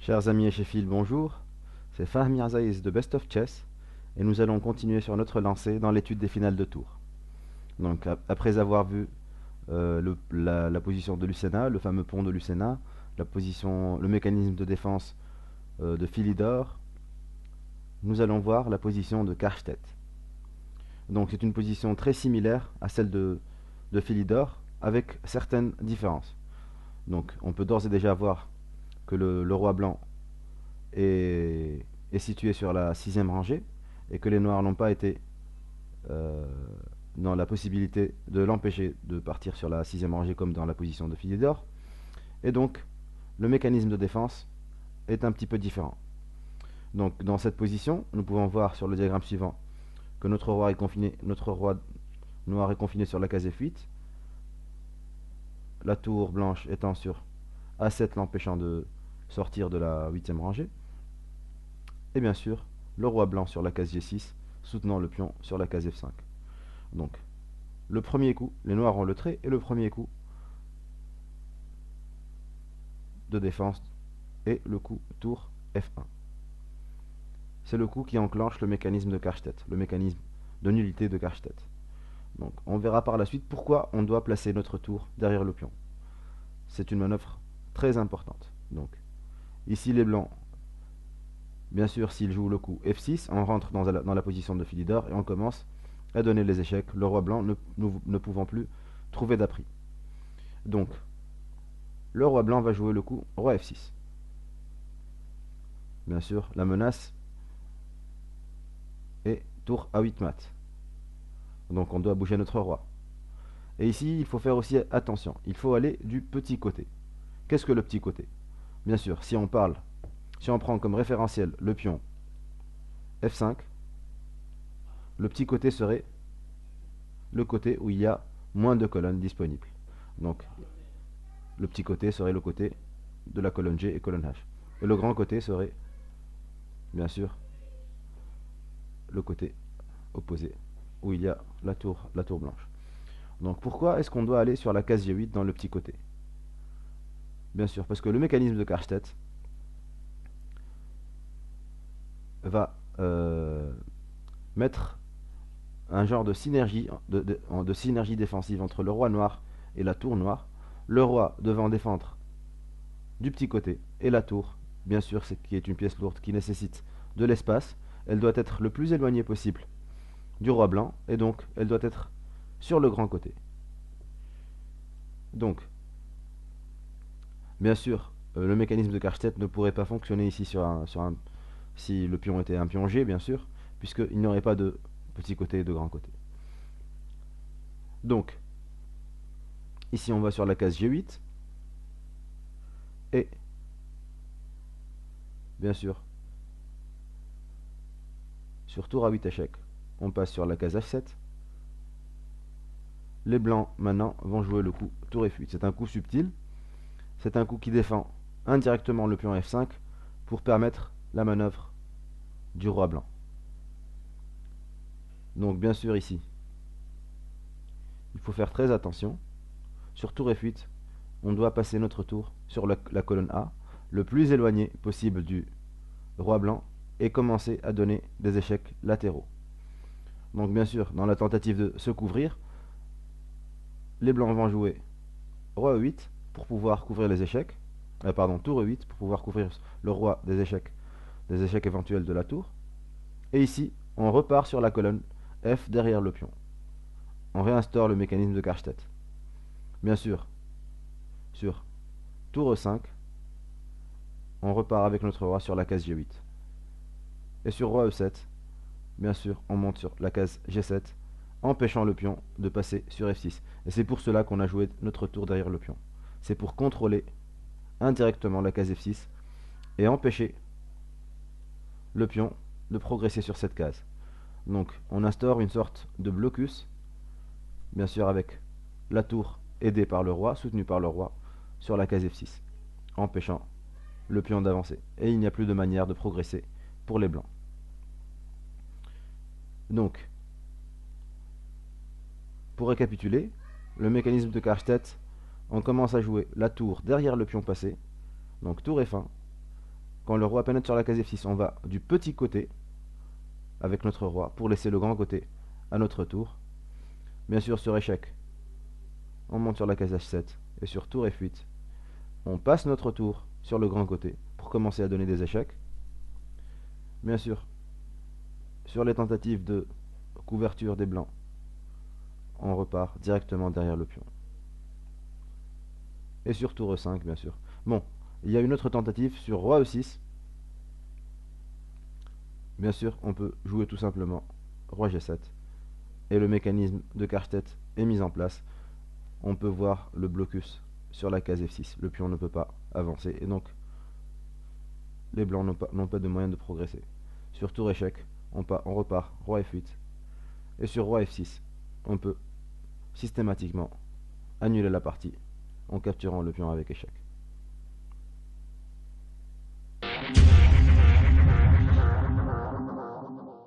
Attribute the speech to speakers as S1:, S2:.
S1: Chers amis et Sheffield, bonjour. C'est Fahmi Azaïs de Best of Chess et nous allons continuer sur notre lancée dans l'étude des finales de tour. Donc, après avoir vu la position de Lucena, le fameux pont de Lucena, le mécanisme de défense de Philidor, nous allons voir la position de Karstedt. Donc, c'est une position très similaire à celle de Philidor, avec certaines différences. Donc, on peut d'ores et déjà voir que le roi blanc est, est situé sur la sixième rangée et que les noirs n'ont pas été euh, dans la possibilité de l'empêcher de partir sur la sixième rangée comme dans la position de Philidor. Et donc, le mécanisme de défense est un petit peu différent. Donc, dans cette position, nous pouvons voir sur le diagramme suivant que notre roi noir est confiné sur la case F8, la tour blanche étant sur A7 l'empêchant de sortir de la huitième rangée, et bien sûr le roi blanc sur la case G6 soutenant le pion sur la case F5. Donc le premier coup, les noirs ont le trait, et le premier coup de défense est le coup tour F1. C'est le coup qui enclenche le mécanisme de Karstedt, le mécanisme de nullité de Karstedt. Donc on verra par la suite pourquoi on doit placer notre tour derrière le pion. C'est une manœuvre très importante. Donc ici les blancs, bien sûr s'ils jouent le coup F6, on rentre dans la position de Philidor et on commence à donner les échecs, le roi blanc ne pouvant plus trouver d'appris. Donc le roi blanc va jouer le coup roi F6. Bien sûr, la menace est tour A8 mat. Donc on doit bouger notre roi. Et ici, il faut faire aussi attention. Il faut aller du petit côté. Qu'est-ce que le petit côté? Bien sûr, si on prend comme référentiel le pion F5, le petit côté serait le côté où il y a moins de colonnes disponibles. Donc le petit côté serait le côté de la colonne G et colonne H. Et le grand côté serait, bien sûr, le côté opposé, où il y a la tour blanche. Donc pourquoi est-ce qu'on doit aller sur la case G8 dans le petit côté? Bien sûr, parce que le mécanisme de Karstedt va mettre un genre de synergie, de synergie défensive entre le roi noir et la tour noire. Le roi devant défendre du petit côté et la tour, bien sûr, qui est une pièce lourde qui nécessite de l'espace. Elle doit être le plus éloignée possible du roi blanc et donc elle doit être sur le grand côté. Donc, bien sûr, le mécanisme de Karstedt ne pourrait pas fonctionner ici si le pion était un pion G, bien sûr, puisqu'il n'y aurait pas de petit côté et de grand côté. Donc, ici on va sur la case G8, et, bien sûr, sur tour A8 échec, on passe sur la case H7. Les blancs, maintenant, vont jouer le coup tour F8. C'est un coup subtil, c'est un coup qui défend indirectement le pion F5 pour permettre la manœuvre du roi blanc. Donc, bien sûr, ici, il faut faire très attention. Sur tour F8, on doit passer notre tour sur la colonne A, le plus éloigné possible du roi blanc, et commencer à donner des échecs latéraux. Donc bien sûr, dans la tentative de se couvrir, les blancs vont jouer roi E8 pour pouvoir couvrir les échecs. Pardon, tour E8 pour pouvoir couvrir le roi des échecs éventuels de la tour. Et ici, on repart sur la colonne F derrière le pion. On réinstaure le mécanisme de Karstedt. Bien sûr, sur tour E5, on repart avec notre roi sur la case G8. Et sur roi E7, bien sûr, on monte sur la case G7, empêchant le pion de passer sur F6. Et c'est pour cela qu'on a joué notre tour derrière le pion. C'est pour contrôler indirectement la case F6 et empêcher le pion de progresser sur cette case. Donc on instaure une sorte de blocus, bien sûr avec la tour aidée par le roi, soutenue par le roi, sur la case F6, empêchant le pion d'avancer. Et il n'y a plus de manière de progresser pour les blancs. Donc, pour récapituler, le mécanisme de Karstedt, on commence à jouer la tour derrière le pion passé, donc tour F1, Quand le roi pénètre sur la case F6, on va du petit côté avec notre roi pour laisser le grand côté à notre tour. Bien sûr, sur échec, on monte sur la case H7 et sur tour F8, on passe notre tour sur le grand côté pour commencer à donner des échecs. Bien sûr, sur les tentatives de couverture des blancs, on repart directement derrière le pion. Et sur tour E5, bien sûr. Bon, il y a une autre tentative sur roi E6. Bien sûr, on peut jouer tout simplement roi G7. Et le mécanisme de Karstedt est mis en place. On peut voir le blocus sur la case F6. Le pion ne peut pas avancer et donc les blancs n'ont pas de moyen de progresser. Sur tour échec, on repart roi F8. Et sur roi F6, on peut systématiquement annuler la partie en capturant le pion avec échec.